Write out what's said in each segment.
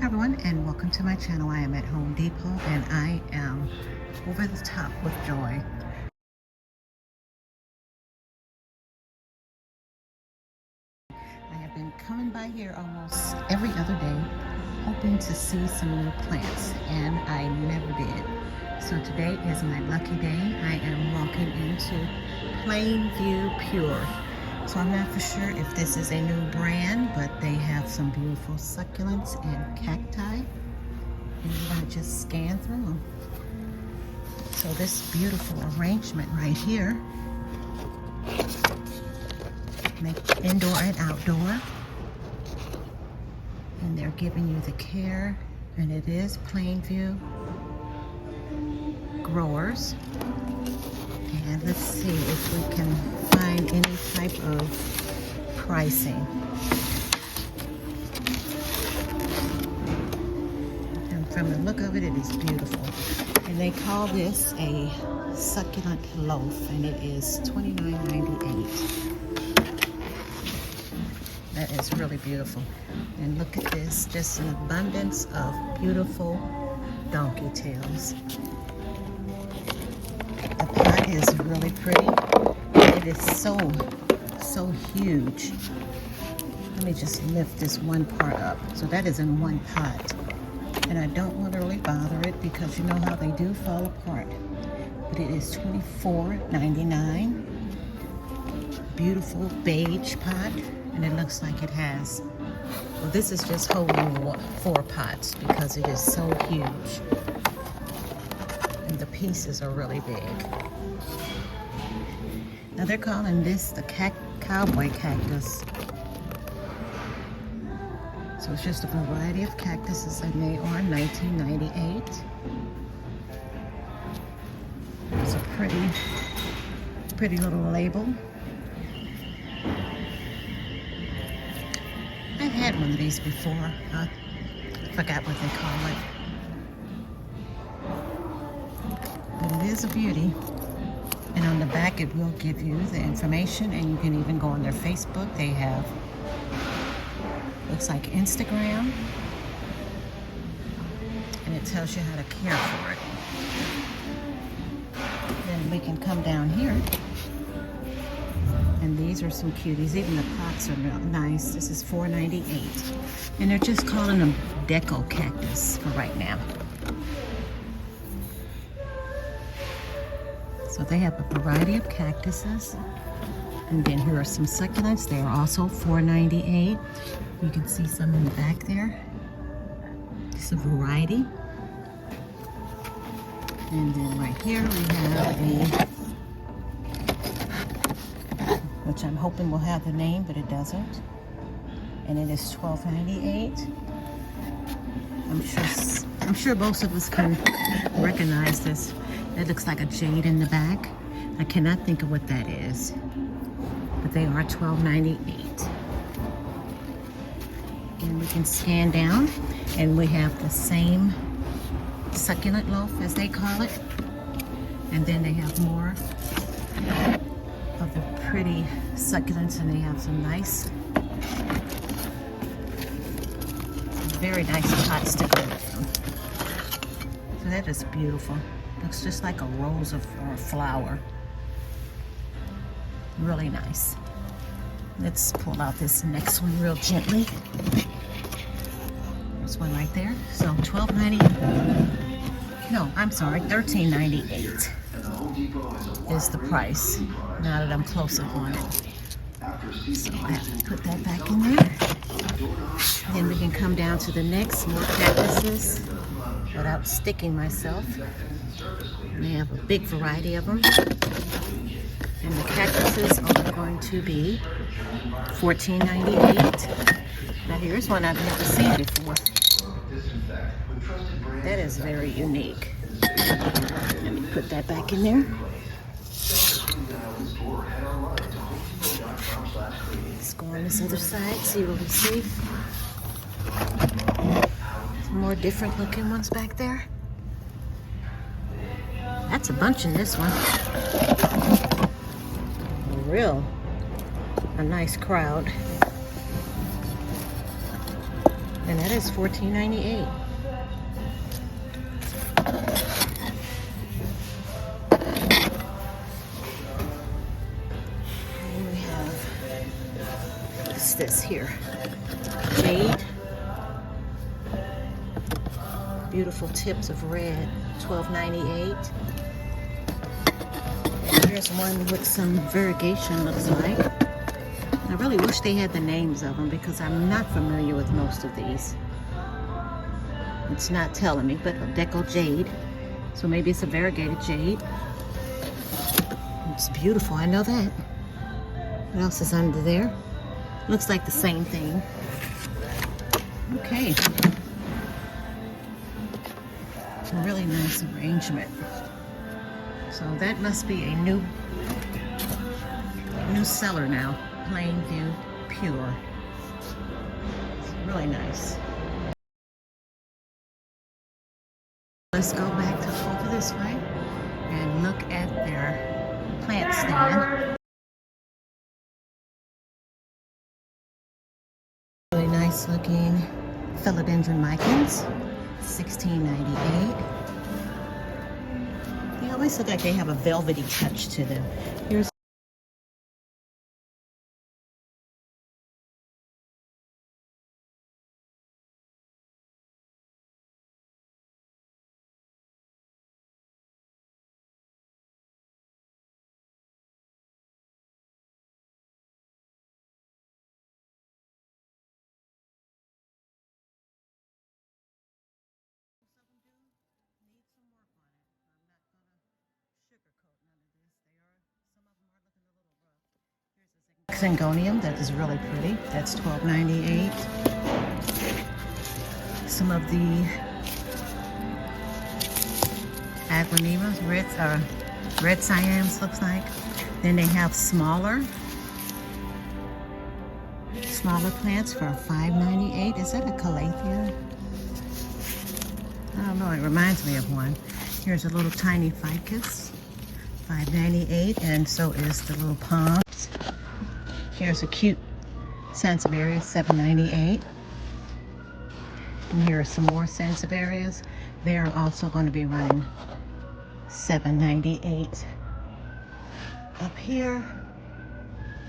Hi everyone, and welcome to my channel. I am at Home Depot and I am over the top with joy. I have been coming by here almost every other day hoping to see some new plants, and I never did. So today is my lucky day. I am walking into Plainview Pure. So I'm not for sure if this is a new brand, but they have some beautiful succulents and cacti. And we're going to just scan through them. So this beautiful arrangement right here, make indoor and outdoor. And they're giving you the care, and it is Plainview Growers. And let's see if we can find any type of pricing. And from the look of it, it is beautiful. And they call this a succulent loaf, and it is $29.98. That is really beautiful. And look at this, just an abundance of beautiful donkey tails. The pot is really pretty. It is so huge. Let me just lift this one part up. So that is in one pot. And I don't want to really bother it because you know how they do fall apart. But it is $24.99. Beautiful beige pot. And it looks like it has, well, this is just holding 4 pots because it is so huge. And the pieces are really big. Now they're calling this the cowboy cactus. So it's just a variety of cactuses, and they are $19.98. It's a pretty little label. I've had one of these before. I forgot what they call it. But it is a beauty. And on the back it will give you the information, and you can even go on their Facebook. They have, looks like Instagram. And it tells you how to care for it. Then we can come down here. And these are some cuties. Even the pots are nice. This is $4.98. And they're just calling them deco cactus for right now. So they have a variety of cactuses. And then here are some succulents. They are also $4.98. You can see some in the back there. It's a variety. And then right here we have a, which I'm hoping will have the name, but it doesn't. And it is $12.98. I'm sure most of us can recognize this. It looks like a jade in the back. I cannot think of what that is, but they are $12.98. And we can scan down, and we have the same succulent loaf, as they call it. And then they have more of the pretty succulents, and they have some nice, very nice pots to go with them. So that is beautiful. Looks just like a rose or a flower. Really nice. Let's pull out this next one real gently. There's one right there. So $12.98. No, I'm sorry, $13.98 is the price. Now that I'm closer on it. So I have to put that back in there. Then we can come down to the next, more cactuses without sticking myself. And they have a big variety of them. And the cactuses are going to be $14.98. Now here's one I've never seen before. That is very unique. Let me put that back in there. Let's go on this other side, see what we see. Some more different looking ones back there. That's a bunch in this one. A nice crowd. And that is $14.98. And we have, what's this here? Jade. Beautiful tips of red, $12.98. And here's one with some variegation, looks like. I really wish they had the names of them because I'm not familiar with most of these. It's not telling me, but a deco jade. So maybe it's a variegated jade. It's beautiful, I know that. What else is under there? Looks like the same thing. Okay. A really nice arrangement. So that must be a new seller now. Plainview Pure. It's really nice. Let's go back to over this way and look at their plant stand. Really nice looking philodendron micans, $16.98. They always look like they have a velvety touch to them. Here's Syngonium, that is really pretty. That's $12.98. Some of the Aglanemas, red cyans looks like. Then they have smaller plants for $5.98. Is that a calathea? I don't know, it reminds me of one. Here's a little tiny ficus, $5.98, and so is the little palms. Here's a cute sansevieria, $7.98. And here are some more sansevierias. They are also going to be running $7.98. Up here,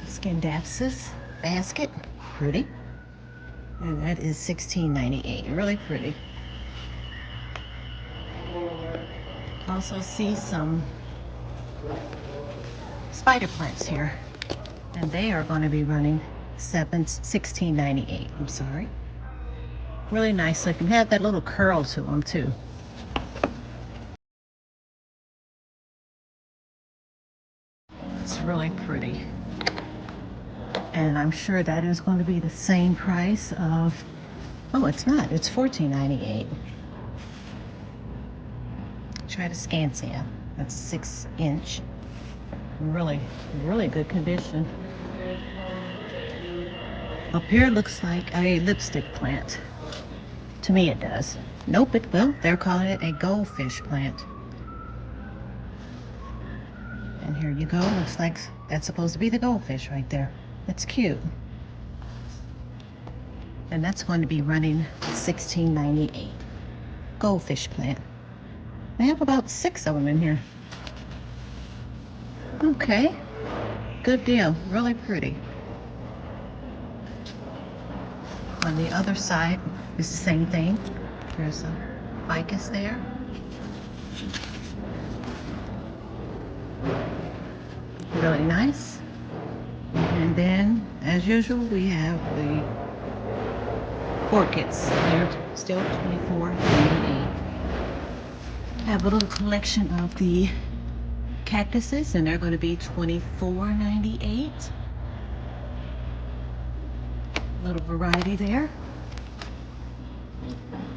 Scindapsus basket, pretty. And that is $16.98, really pretty. Also see some spider plants here. And they are going to be running $16.98. I'm sorry. Really nice looking. Have that little curl to them too. It's really pretty. And I'm sure that is going to be the same price of, oh, it's not. It's $14.98. Try to scansia. That's 6-inch. Really, really good condition. Up here looks like a lipstick plant. To me it does. Nope, well, they're calling it a goldfish plant. And here you go. Looks like that's supposed to be the goldfish right there. That's cute. And that's going to be running $16.98. Goldfish plant. They have about 6 of them in here. Okay. Good deal. Really pretty. On the other side is the same thing. There's a ficus there. Really nice. And then, as usual, we have the orchids. They're still $24.98. Have a little collection of the cactuses, and they're going to be $24.98. Little variety there.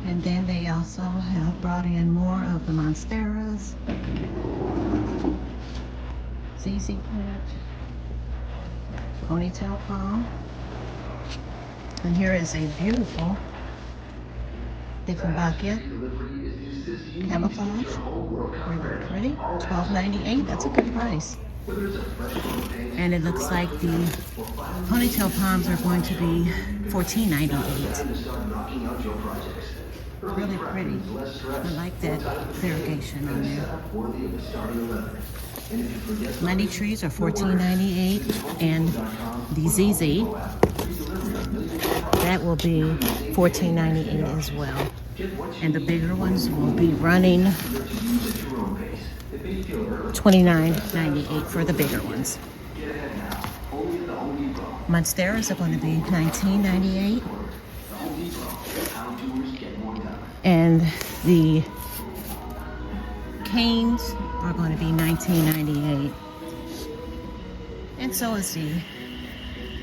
And then they also have brought in more of the monsteras, ZZ plant, ponytail palm. And here is a beautiful Dieffenbachia camouflage. Really pretty. $12.98. That's a good price. And it looks like the ponytail palms are going to be $14.98. Really pretty. I like that variegation on there. Money trees are $14.98, and the ZZ, that will be $14.98 as well. And the bigger ones will be running $29.98 for the bigger ones. Monsteras are going to be $19.98. And the canes are going to be $19.98. And so is the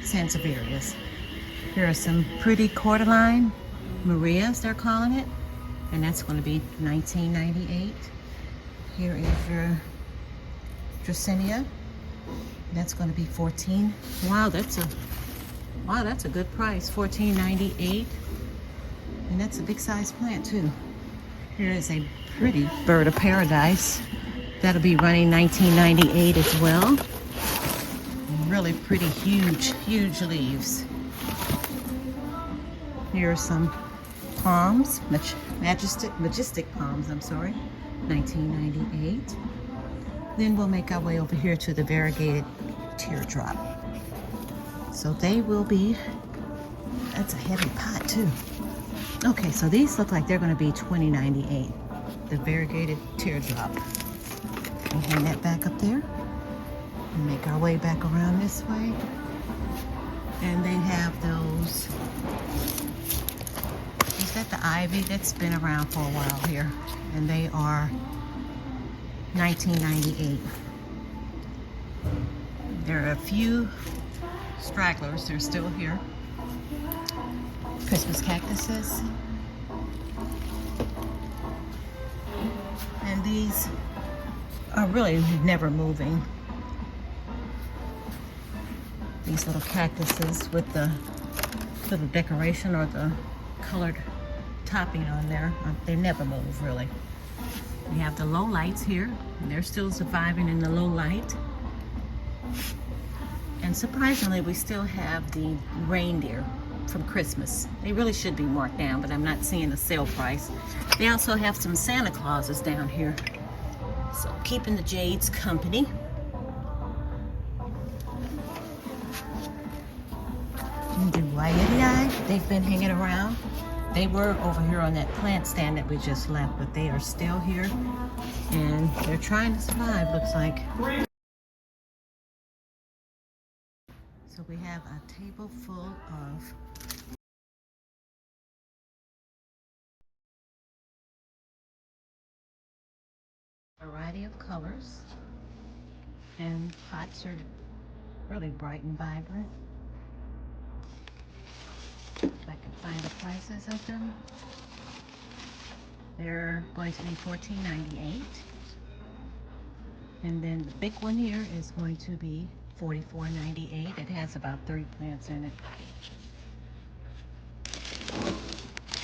Sansevierias. Here are some pretty cordyline Marias, they're calling it. And that's going to be $19.98. Here is your Dracaena. That's going to be $14. Wow, that's a good price. $14.98. And that's a big size plant too. Here is a pretty bird of paradise. That'll be running $19.98 as well. Really pretty, huge leaves. Here are some palms, majestic palms, I'm sorry, $19.98. Then we'll make our way over here to the variegated teardrop. So they will be, that's a heavy pot too. Okay, so these look like they're going to be $20.98. The variegated teardrop. We'll hang that back up there and make our way back around this way. And they have those. Is that the ivy? That's been around for a while here. And they are $19.98. There are a few stragglers. They're still here. Christmas cactuses. And these are really never moving. These little cactuses with the little decoration or the colored topping on there, they never move really. We have the low lights here. They're still surviving in the low light. And surprisingly, we still have the reindeer from Christmas. They really should be marked down, but I'm not seeing the sale price. They also have some Santa Clauses down here. So keeping the jades company. And the Hoya, they've been hanging around. They were over here on that plant stand that we just left, but they are still here. And they're trying to survive, looks like. So we have a table full of a variety of colors, and pots are really bright and vibrant. If I can find the prices of them, they're going to be $14.98. And then the big one here is going to be $44.98. It has about 3 plants in it.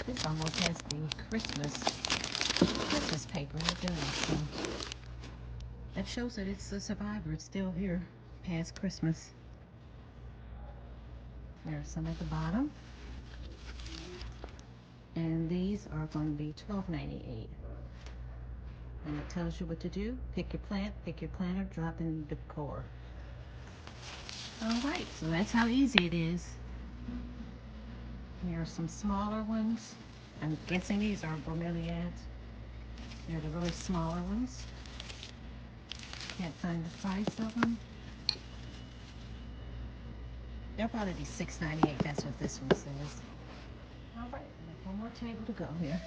This almost has the Christmas paper. Look at that. So that shows that it's a survivor. It's still here past Christmas. There's some at the bottom. And these are going to be $12.98. And it tells you what to do. Pick your plant, pick your planter, drop in the decor. Alright, so that's how easy it is. Here are some smaller ones. I'm guessing these are bromeliads. They're the really smaller ones. Can't find the price of them. They'll probably be $6.98. That's what this one says. Alright, one more table to go here.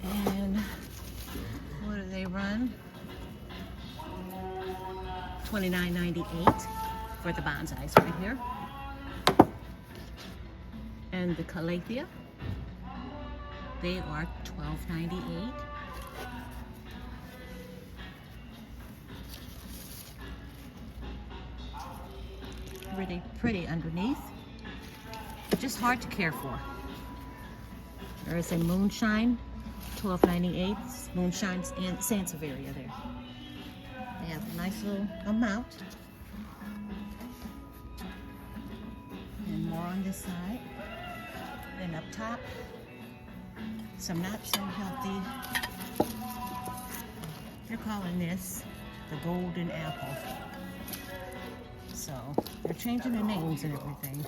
And what do they run? $29.98 for the bonsais right here. And the calathea, they are $12.98. Really pretty underneath. just hard to care for. There is a moonshine, $12.98. Moonshine's in Sansevieria there. They have a nice little amount. And more on this side. Then up top, some not so healthy. They're calling this the golden apple. So they're changing the names and everything.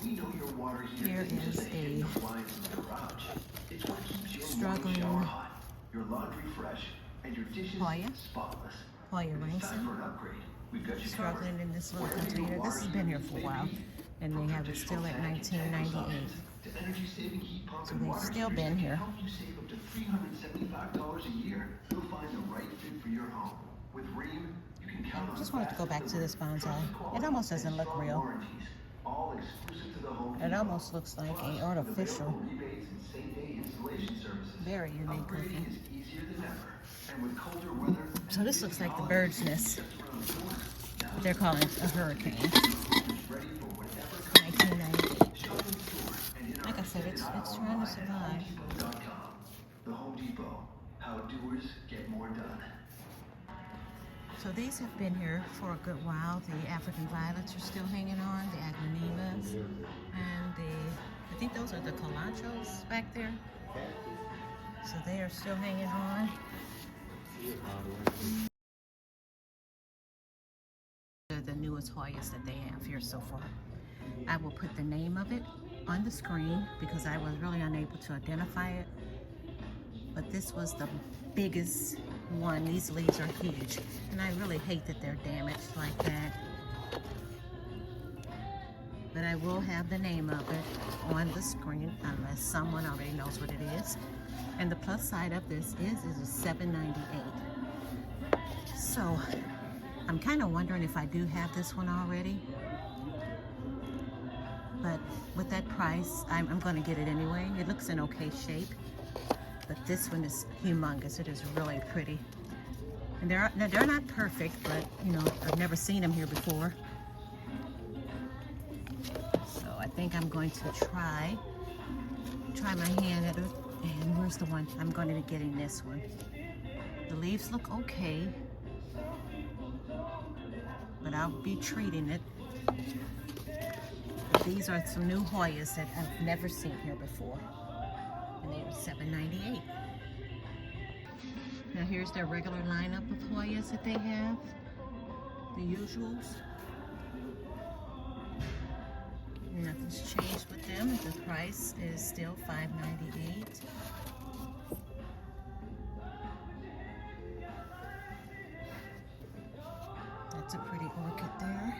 Here is a struggling Hoya. Hoya Raisin. Struggling in this little container. This has been here for a while, and they have it still at $19.98. So they've still been here. I just wanted to go back to this bonsai. It almost doesn't look real. It almost looks like an artificial. Very unique looking. So this looks like the bird's nest. They're calling it a hurricane. 1998. Like I said, it's trying to survive. The Home Depot. How doers get more done. So these have been here for a good while. The African violets are still hanging on, the aglaonevas, and I think those are the calantros back there. So they are still hanging on. They're the newest Hoyas that they have here so far. I will put the name of it on the screen because I was really unable to identify it. But this was the biggest one. These leaves are huge, and I really hate that they're damaged like that. But I will have the name of it on the screen unless someone already knows what it is. And the plus side of this is $7.98. So I'm kind of wondering if I do have this one already. But with that price, I'm going to get it anyway. It looks in okay shape. But this one is humongous. It is really pretty. And they're not perfect, but you know, I've never seen them here before. So I think I'm going to try my hand at it. And where's the one? I'm going to be getting this one. The leaves look okay, but I'll be treating it. But these are some new Hoyas that I've never seen here before. And they were $7.98. Now here's their regular lineup of Hoyas that they have. The usuals. Nothing's changed with them. The price is still $5.98. That's a pretty orchid there.